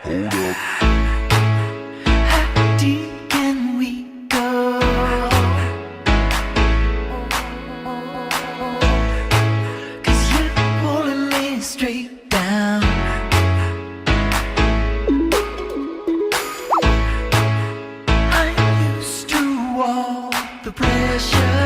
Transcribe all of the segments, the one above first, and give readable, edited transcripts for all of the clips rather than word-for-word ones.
How deep can we go? 'Cause you're pulling me straight down. I'm used to all the pressure.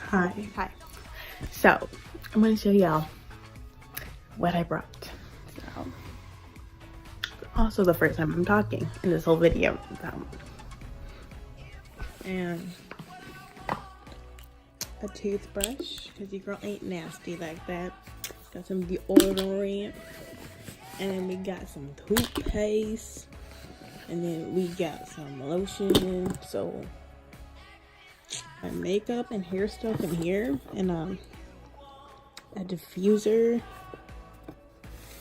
Hi. So, I'm going to show y'all what I brought. So, also the first time I'm talking in this whole video. And a toothbrush, because your girl ain't nasty like that. Got some deodorant. And then we got some toothpaste. And then we got some lotion. So, my makeup and hair stuff in here. And a diffuser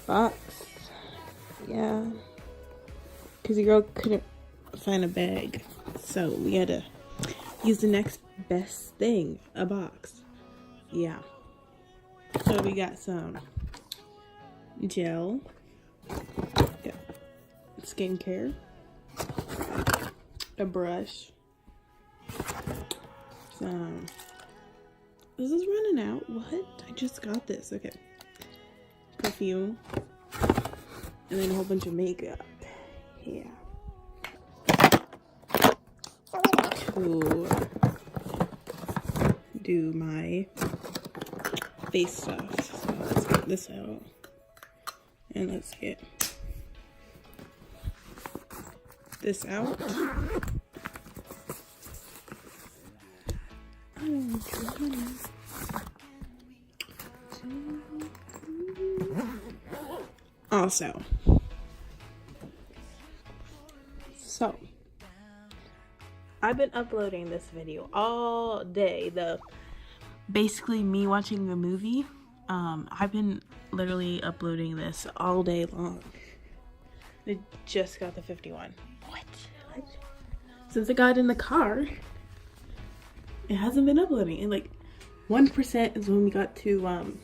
box. Yeah. Because the girl couldn't find a bag. So, we had to use the next best thing, a box. Yeah. So we got some gel, skincare, a brush, some, this is running out. What? I just got this. Okay. Perfume, and then a whole bunch of makeup. Yeah. To do my face stuff. So let's get this out. And let's get this out. Also, so I've been uploading this video all day. Basically me watching the movie. I've been literally uploading this all day long. I just got the 51. What? Since I got in the car, it hasn't been uploading. And like 1% is when we got to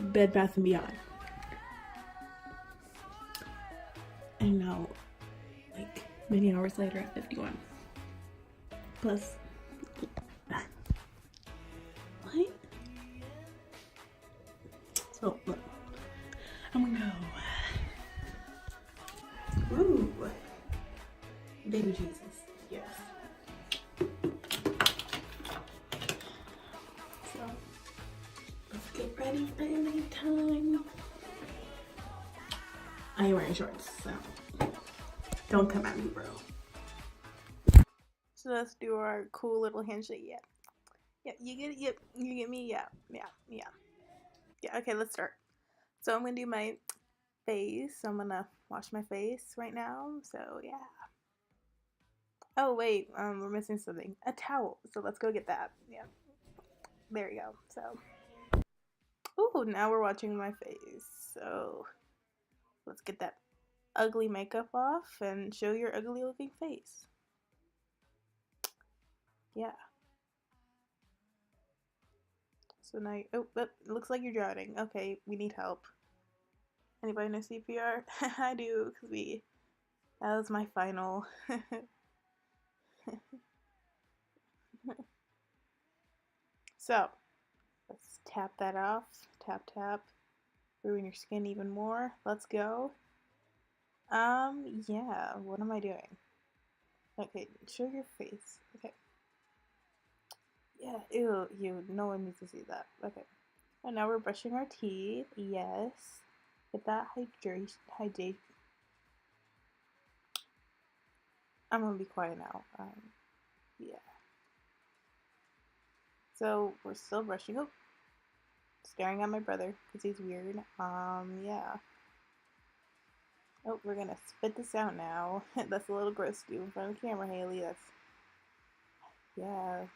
Bed Bath & Beyond. And now, like many hours later at 51. Plus, what? So look, I'm gonna go. Ooh, baby Jesus, yes. So let's get ready for any time. I ain't wearing shorts, so don't come at me, bro. So let's do our cool little handshake. Yeah. Yeah, you get it. Yep, you get me. Yeah. Yeah, okay, let's start. So I'm gonna do my face. I'm gonna wash my face right now. So yeah. Oh wait, we're missing something. A towel. So let's go get that. Yeah. There you go. So. Ooh, now we're watching my face. So let's get that ugly makeup off and show your ugly looking face. Yeah. So now, oh, it looks like you're drowning. Okay, we need help. Anybody know CPR? I do, because that was my final. So, let's tap that off. Tap, tap. Ruin your skin even more. Let's go. Yeah, what am I doing? Okay, show your face. Okay. Yeah, ew, no one needs to see that. Okay. And now we're brushing our teeth. Yes. Get that hydration. I'm gonna be quiet now. Yeah. So we're still brushing. Oh, staring at my brother because he's weird. Yeah. Oh, we're gonna spit this out now. That's a little gross to do in front of the camera, Haley. That's, yeah.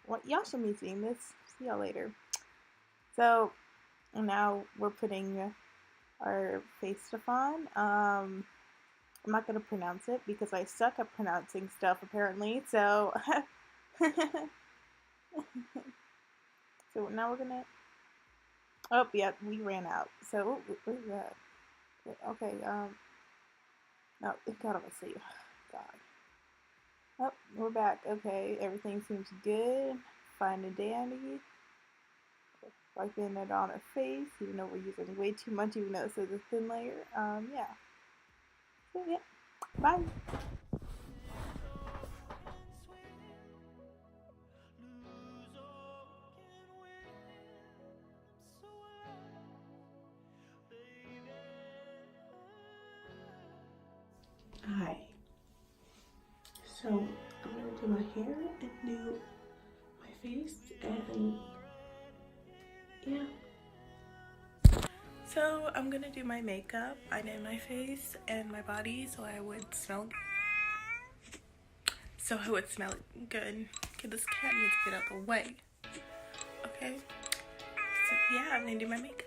What, y'all should be seeing this. See y'all later. So now we're putting our face stuff on. I'm not gonna pronounce it because I suck at pronouncing stuff apparently. So so now we're gonna. Oh yeah, we ran out. So what is that? Okay. No, it got on my sleeve. God. Oh, we're back. Okay, everything seems good. Fine and dandy. Wiping it on our face, even though we're using way too much, even though it says a thin layer. Yeah. So, yeah. Bye. Hi. So I'm gonna do my hair and do my face and yeah. So I'm gonna do my makeup. I did my face and my body so I would smell good. Okay, this cat needs to get out the way. Okay. So yeah, I'm gonna do my makeup.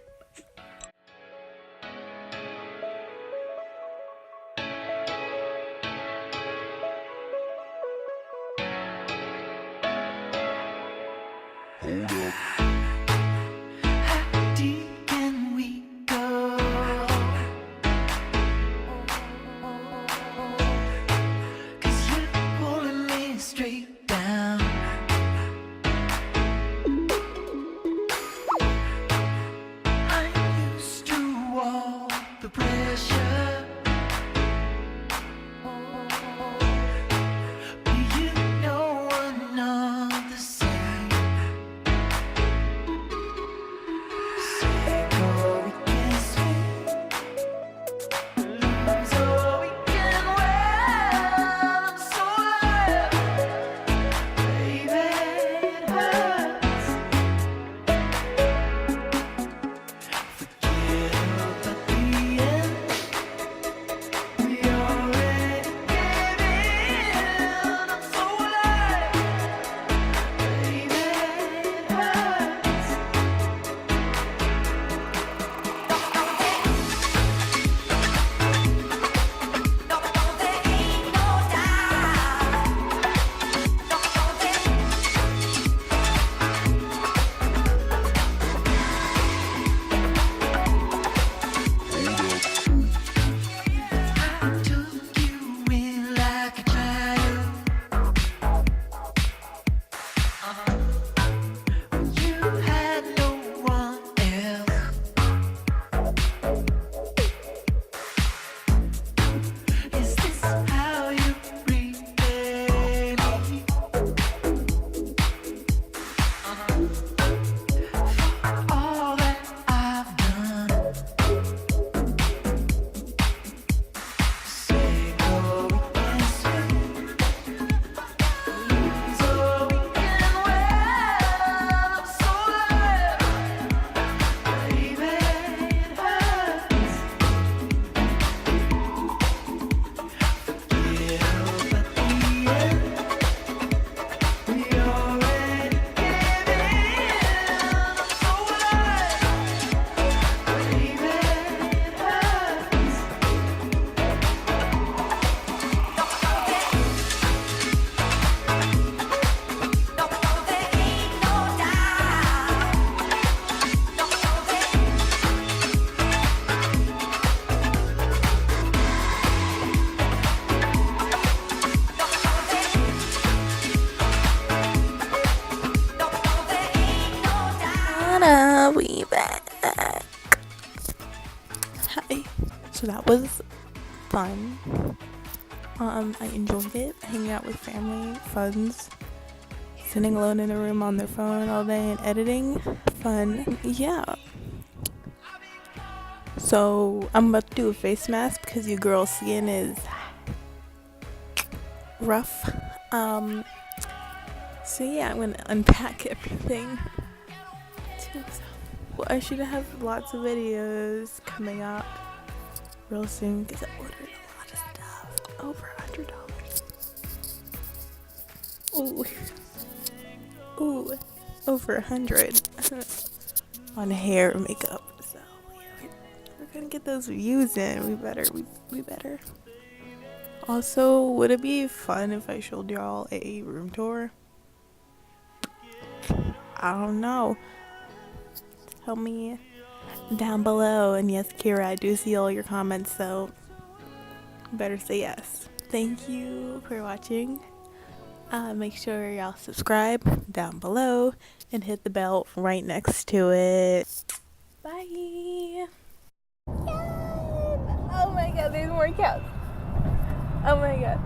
Hold up. How deep can we go? 'Cause you're pulling me straight down. I'm used to all the pressure. But you know we're not the same. We back. Hi. So that was fun. I enjoyed it. Hanging out with family, funds. Sitting alone in a room on their phone all day and editing. Fun. Yeah. So I'm about to do a face mask because your girl's skin is rough. So yeah, I'm gonna unpack everything. Well, I should have lots of videos coming up real soon because I ordered a lot of stuff. Over $100. Ooh, over 100 on hair and makeup. So yeah, we're gonna get those views in. We better. Also, would it be fun if I showed y'all a room tour? I don't know. Tell me down below. And yes, Kira, I do see all your comments, so better say yes. Thank you for watching. Make sure y'all subscribe down below and hit the bell right next to it. Bye. Yay! Oh my god, there's more cats. Oh my god.